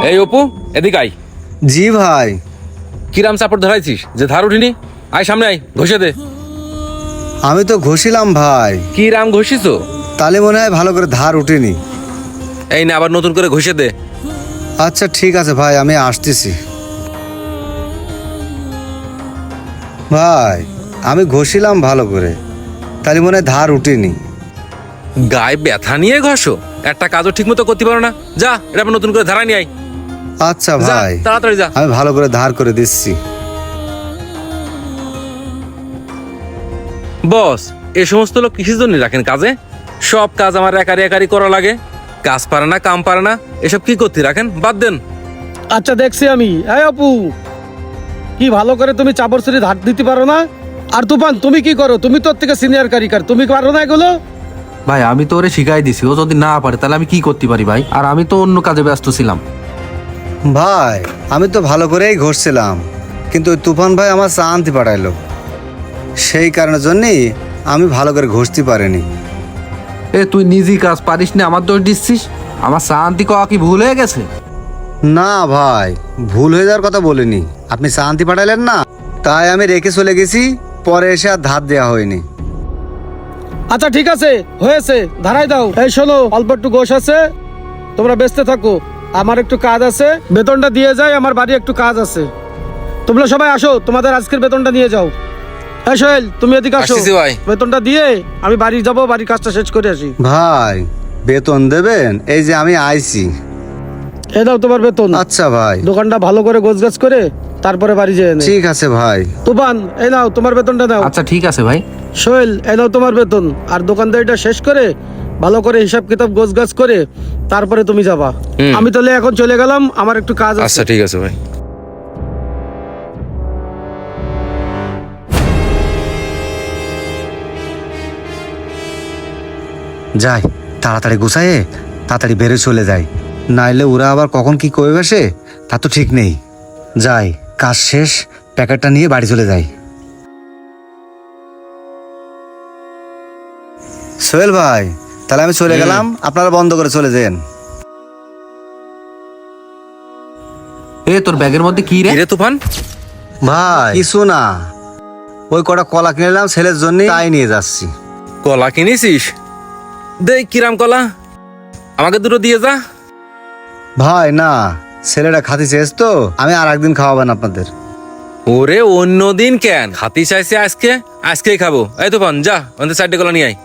এই অপু, এদিকে আই। জি ভাই। কিরাম চাপড় ধরাইছিস যে ধার উঠিনি? আয় সামনে আয়, ঘষে দে। আমি তো ঘষিলাম ভাই, কি রাম ঘষিস? তাহলে মনে হয় ভালো করে ধার উঠেনি। এই না, আবার নতুন করে ঘষে দে। আচ্ছা ঠিক আছে ভাই, আমি আসতেছি। ভাই আমি ঘষিলাম ভালো করে, তাহলে মনে হয় ধার উঠেনি। গায়ে ব্যথা নিয়ে ঘষো? একটা কাজও ঠিক মতো করতে পারো না। যা, এটা আবার নতুন করে ধারা নিয়ে আয়। আচ্ছা যা, ভাই, তাড়াতাড়ি যা। আমি ভালো করে ধার করে দিচ্ছি। বস, এ সমস্ত লোক কিসের জন্য রাখেন কাজে? সব কাজ আমার একারি একারি করা লাগে। কাজ পারে না, কাম পারে না, এসব কি করতে রাখেন? বাদ দেন। আচ্ছা দেখছি আমি। এই অপু, কি ভালো করে তুমি চাপড় চুরি ধার দিতে পারো না? আর তুফান, তুমি কি করো? তুমি তোর থেকে সিনিয়র কারিগর, তুমি পারো না এগুলো? ভাই আমি তো ওরে শিখাই দিছি, ও যদি না পারে তাহলে আমি কি করতে পারি ভাই? আর আমি তো অন্য কাজে ব্যস্ত ছিলাম। ভাই আমি তো ভালো করেই ঘষছিলাম, কিন্তু ওই তুফান ভাই আমার চা আনতে পাঠাইলো, সেই কারণের জন্যই আমি ভালো করে ঘষতে পারিনি। এ তুই নিজেই কাজ পারিস না, আমার দোষ দিচ্ছিস? আমার শান্তি কওয়া কি ভুল হয়ে গেছে? না ভাই, ভুল হয়ে যাওয়ার কথা বলিনি। আপনি চা আনতে পাঠাইলেন না, তাই আমি রেখে চলে গেছি, পরে এসে আর ধার দেওয়া হয়নি। আচ্ছা ঠিক আছে, হয়েছে, ধারাই দাও। এই শোনো, অল্প একটু গোশ আছে, তোমরা ব্যস্ত থাকো, আমার একটু কাজ আছে, বেতনটা দিয়ে যাই, আমার বাড়ি একটু কাজ আছে। তোমরা সবাই আসো, তোমাদের আজকের বেতনটা নিয়ে যাও। এই সোহেল, তুমি এদিকে আসো। আসতেছি ভাই। বেতনটা দিয়ে আমি বাড়ি যাব, বাড়ির কাজটা শেষ করে আসি। ভাই বেতন দেবেন? এই যে আমি আইছি। এই দাও তোমার বেতন। আচ্ছা ভাই, দোকানটা ভালো করে গোছগাছ করে তারপরে বাড়ি যেয়ে নে। ঠিক আছে ভাই। তুফান, এই নাও তোমার বেতনটা নাও। আচ্ছা ঠিক আছে ভাই। সোহেল, এই নাও তোমার বেতন। আর দোকানদারিটা শেষ করে ভালো করে হিসাব কিতাব গোছগাছ করে তারপরে তুমি যাবা। আমি তাহলে এখন চলে গেলাম, আমার একটু কাজ আছে। আচ্ছা ঠিক আছে ভাই। যাই, তাড়াতাড়ি গুছায়ে তাড়াতাড়ি বেড়ে চলে যাই, নাইলে ওরা আবার কখন কি কয়ে বসে তা তো ঠিক নেই। যাই, কাজ শেষ, প্যাকেটটা নিয়ে বাড়ি চলে যাই। সোহেল ভাই, তাহলে আমি চলে গেলাম, আপনারা বন্ধ করে চলে যান। এ তোর ব্যাগের মধ্যে কি রে? কিরে তুফান? ভাই কিছু না, ওই কটা কলা কিনে নিলাম ছেলের জন্য, তাই নিয়ে যাচ্ছি। কলা কিনেছিস? দে, কিরাম কলা, আমাকে দুটো দিয়ে যা। ভাই না, ছেলেটা খাতি চেয়েছে তো, আমি আর একদিন খাওয়াবেন আপনাদের। ওরে অন্য দিন কেন? খাতি চাইছে আজকে, আজকেই খাবো। এই তুফান, যা আমাদের সাইডে কলা নিয়ে আয়।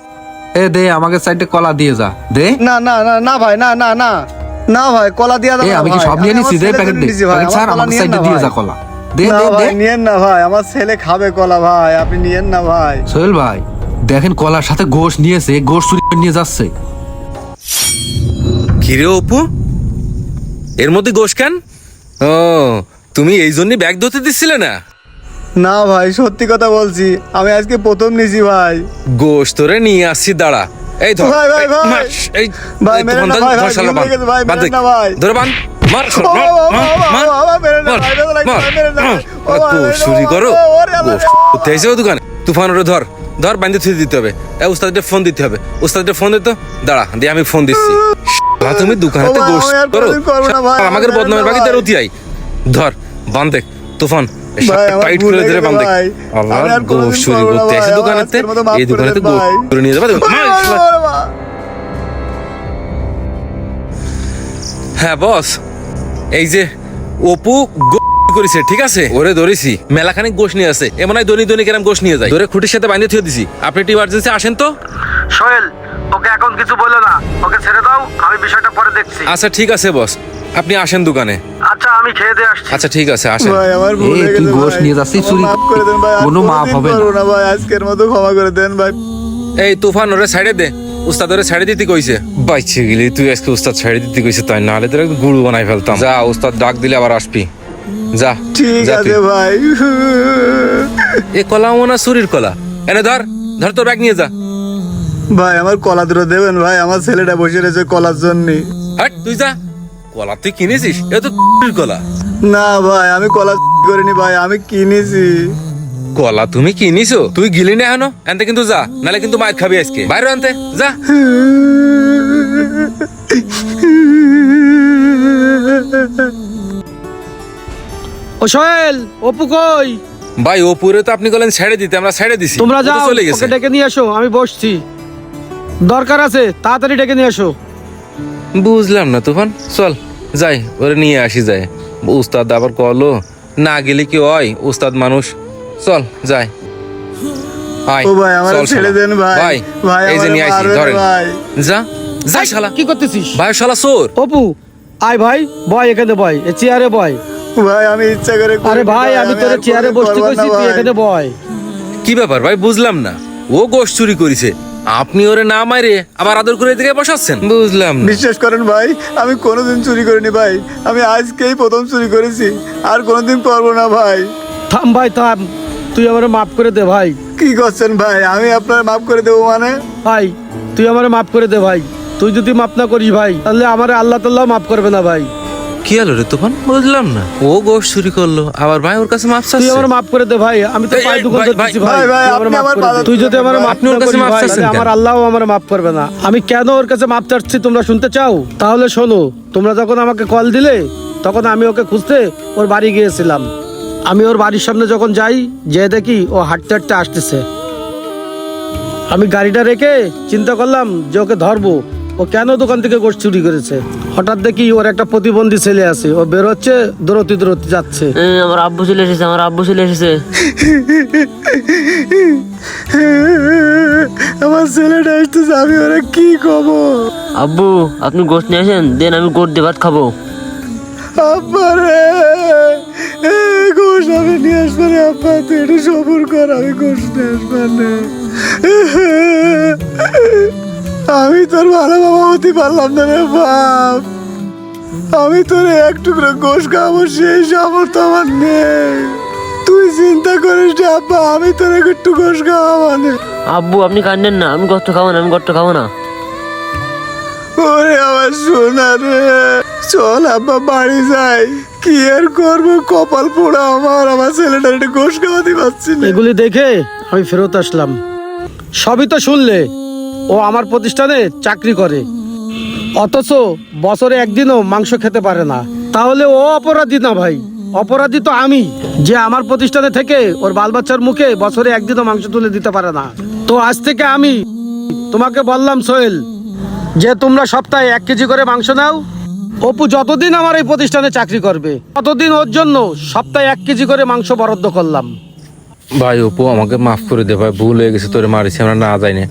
এ দে আমাকে সাইডে কলা দিয়ে যা দে। না না না না ভাই, না না না না ভাই, কলা দিয়ে দাও এ না আমি কি ভাই, সব নিয়ে আমি নিছি? আমার দে ছেলের প্যাকেট জন্য দে, নিছি ভাই, প্যাকেট আমার ছাড়, কলা আমাকে নিয়েন সাইডে না দিয়ে ভাই। যা কলা। দে না দে ভাই, দে। নিয়েন না ভাই, আমার ছেলে খাবে কলা ভাই, আপনি নিয়েন না ভাই। সোহেল ভাই দেখেন কলার সাথে গোশ নিয়েছে, গোশ চুরি করে নিয়ে যাচ্ছে। কিরে অপু, এর মধ্যে গোশ কেন? ও, তুমি এই জন্য ব্যাগ ধরতে দিচ্ছিলে না? না ভাই, সত্যি কথা বলছি, আমি আজকে প্রথম নিছি ভাই। গোশ তোরে নিয়ে আসছি, দাঁড়া। এই ধর, ভাই, ভাই, এই, ভাই। মার, এই, ভাই, এই মেরেন তুফান, না ধর, ভাই, ধর, ভাই, শালা ভুল বাঁধ, হয়ে গেছে ভাই, বাঁধ মেরেন দে। না ভাই। ধরে বাঁধ, মার, ও মার, মার, মার, বাবা, মেরেন না মার, ভাই, বেদনা লাগছে মার, ভাই, মেরেন না। মার। ও ভাই, গোশ মেরেন না চুরি ভাই, করো? ওরে আল্লাহ গোশ রে। করতে এসে ও দোকানে? তুফান, ওরে ধর, ধর, বাঁধতে থুয়ে দিতে হবে। উস্তাদকে ফোন দিতে হবে, উস্তাদকে ফোন দিত। দাঁড়া, দিয়ে আমি ফোন দিচ্ছি। শালা, তুমি দোকানেতে ও ভাই, গোশ আমি আর করো? কোনোদিন করবো না ভাই, শালা, আমাকে মেরেন বদনামের না বাকিতে ভাই। রতি আই। ধর, বাঁধ দে, তুফান, ভাই, আমার টাইট ভুল করে হয়ে ধরে গেছে বাঁধ দে। ভাই। আল্লাহ, আমি আর কোনোদিন গোশ চুরি করবো না করতে ভাই, এসে আমার দোকানেতে, আজকের মতো মাফ এই করে দোকানেতে দেন গোশ ভাই। করে নিয়ে যাবে। মার, শালা। ওরে বাবা। হ্যাঁ বস, এই যে অপু করেছে, ঠিক আছে, ওরে ধরেছি, মেলাখানিক গোশ নিয়ে আছে, এমন হয় দৈনিক দৈনিক এরম গোশ নিয়ে যায়, ধরে খুঁটির সাথে বাঁধে থুয়ে দিছি। আপনি একটু ইমার্জেন্সি আসেন তো। সোহেল, ওকে এখন কিছু বলো না, ওকে ছেড়ে দাও, আমি বিষয়টা পরে দেখছি। আচ্ছা ঠিক আছে বস, আপনি আসেন দোকানে। আচ্ছা, আমি খেয়ে দিয়ে আসছি। আচ্ছা ঠিক আছে, আসেন। ভাই, আমার ভুল এ, হয়ে তুই গেছে গোশ ভাই। নিয়ে যাচ্ছিস আমার চুরি মাফ করে দেন ভাই, আর কোনো মাফ কোনোদিন হবে না। করবো না ভাই, আজকের মতো ক্ষমা করে দেন ভাই। এই তুফান, ওরে সাইডে দে, উস্তাদ ওরে সাইডে দিতে কইছে। বাইছে গেলি তুই, আজকে উস্তাদ সাইডে দিতে কইছে, তাই না হলে তোর একদম গুড়ু বানাই ফেলতাম। যা, উস্তাদ ডাক দিলে আবার আসবি, যা। ঠিক যা তুই। আছে ভাই। এ কলা মনে চুরির কলা, এনে ধর, ধর তোর ব্যাগ নিয়ে যা। ভাই, আমার কলা দুটো দেবেন ভাই, আমার ছেলেটা বসে রয়েছে কলার জন্য। হাট, তুই যা। কলা তুই কিনেছিস? এ তো চুরির কলা। না ভাই, আমি কলা করিনি ভাই, আমি কিনেছি। কলা তুমি কিনিছো? তুই গিলি না এখনো? আনতে কিন্তু যা, নালে কিন্তু মার খাবি আজকে। বাইরে আনতে যা। ও সোহেল, অপু কই? ভাই ওপুরে তো আপনি বলেন ছেড়ে দিতে, আমরা ছেড়ে দিছি। তোমরা ও তো যাও, চলে গেছে। ওকে ডেকে নিয়ে আসো, আমি বসছি। দরকার আছে, তাড়াতাড়ি ডেকে নিয়ে আসো। বুঝলাম না তুফান, চল যাই ওরে নিয়ে আসি যায়। উস্তাদ আবার কলো না গেলে কি হয়, উস্তাদ মানুষ। চল যাই। আয়, ও ভাই, আমারে চল ছেড়ে শালা। দেন ভাই। ভাই ভাই, এই যে আমারে নিয়ে আসি, মারবেন ধরেন। ভাই। যা যা এই, শালা। কি করতেছিস? ভাই শালা চোর। অপু আয় ভাই, বয় এখানে, বয় এই চেয়ারে বয়। ভাই আমি ইচ্ছা করে আরে করিনি ভাই, আমি তোর আর চেয়ারে কোনোদিন বসতে করবো না কইছি, তুই ভাই। এখানে বয়। কি ব্যাপার ভাই, বুঝলাম না। ও গোশ চুরি করেছে, আপনি ওরে না মারে আবার আদর করে দিকে বসাচ্ছেন, বুঝলাম না। বিশ্বাস করেন ভাই, আমি কোনোদিন চুরি করিনি ভাই। আমি আজকেই প্রথম চুরি করেছি, আর কোনোদিন করবো না ভাই। থাম ভাই থাম, তুই আমারে মাফ করে দে ভাই। কি করছেন ভাই? আমি আপনার মাফ করে দেবো মানে? ভাই তুই আমারে মাফ করে দে ভাই। তুই যদি মাফ না করিস ভাই, তাহলে আমারে আল্লাহ তাআলা মাফ করবে না ভাই। কি হলো রে তুফান, বুঝলাম না। ও গোশ চুরি করলো, আবার ভাই ওর কাছে মাপ তুই চাচ্ছে। আমার মাফ করে দে ভাই, আমি তো এই, পায়ে এই, দুঃখ ভাই, করতেছি ভাই, ভাই। ভাই, তুই আমারে আপনি মাফ আমার করে দে। পায়ে তুই যদি আমার মাফ আপনি না ওর কাছে করিস মাফ ভাই, চাচ্ছেন তাহলে কেন? আমার আল্লাহও আমার মাফ করবে না। আমি কেন ওর কাছে মাফ চাচ্ছি তোমরা শুনতে চাও? তাহলে শোনো, তোমরা যখন আমাকে কল দিলে তখন আমি ওকে খুঁজতে ওর বাড়ি গিয়েছিলাম। আমি ওর বাড়ির সামনে যখন যাই, যে দেখি ও হাঁটতে হাঁটতে আসতেছে। আমি গাড়িটা রেখে চিন্তা করলাম যে ওকে ধরবো, ও কেন দোকান থেকে গোশ চুরি করেছে। হঠাৎ দেখি ওর একটা প্রতিবন্ধী ছেলে আছে, ও বেরোচ্ছে, দৌড়তে দৌড়তে যাচ্ছে। আমার আব্বু চলে এসেছে, আমার আব্বু চলে এসেছে। আমার ছেলেটা আসতেছে, আমি ওরা কি কবো? আব্বু আপনি গোশত নিয়ে আসেন, দেন আমি গোট দিয়ে ভাত খাবো। আব্বা রে, গোশ আমি নিয়ে আসবো রে। আব্বা তুই একটু সবুর কর, আমি গোশ নিয়ে আসবো রে। আমি তোর ভালো বাবা হতে পারলাম না রে বাপ। আমি তোর এক টুকরো গোশ খাবো সেই সামর্থ্য আমার নেই। তুই চিন্তা করিস না আব্বা, আমি তোর একটু গোশ খাওয়া মানে। আব্বু আপনি কান্দেন না, আমি গোশত খাবো না, আমি গোশত খাবো না। ওরে আমার সোনা রে, চল আব্বা বাড়ি যাই। কি আর করবো, কপাল পোড়া আমার ছেলেটার একটু গোশ খাওয়াতে পারছি না। এগুলি দেখে আমি ফেরত আসলাম। সবই তো শুনলে, ও আমার প্রতিষ্ঠানে চাকরি করে, অথচ বছরে একদিনও মাংস খেতে পারে না। তাহলে ও অপরাধী না ভাই? অপরাধী তো আমি, যে আমার প্রতিষ্ঠানে থেকে ওর বাল বাচ্চার মুখে বছরে একদিনও মাংস তুলে দিতে পারে না। তো আজ থেকে আমি তোমাকে বললাম সোহেল, যে তোমরা সপ্তাহে 1 কেজি করে মাংস নাও। অপু যতদিন আমার এই প্রতিষ্ঠানে চাকরি করবে ততদিন ওর জন্য সপ্তাহে 1 কেজি করে মাংস বরাদ্দ করলাম। ভাই অপু আমাকে মাফ করে দে ভাই, ভুল হয়ে গেছে, তোরে মারিছি, আমরা না যাই না।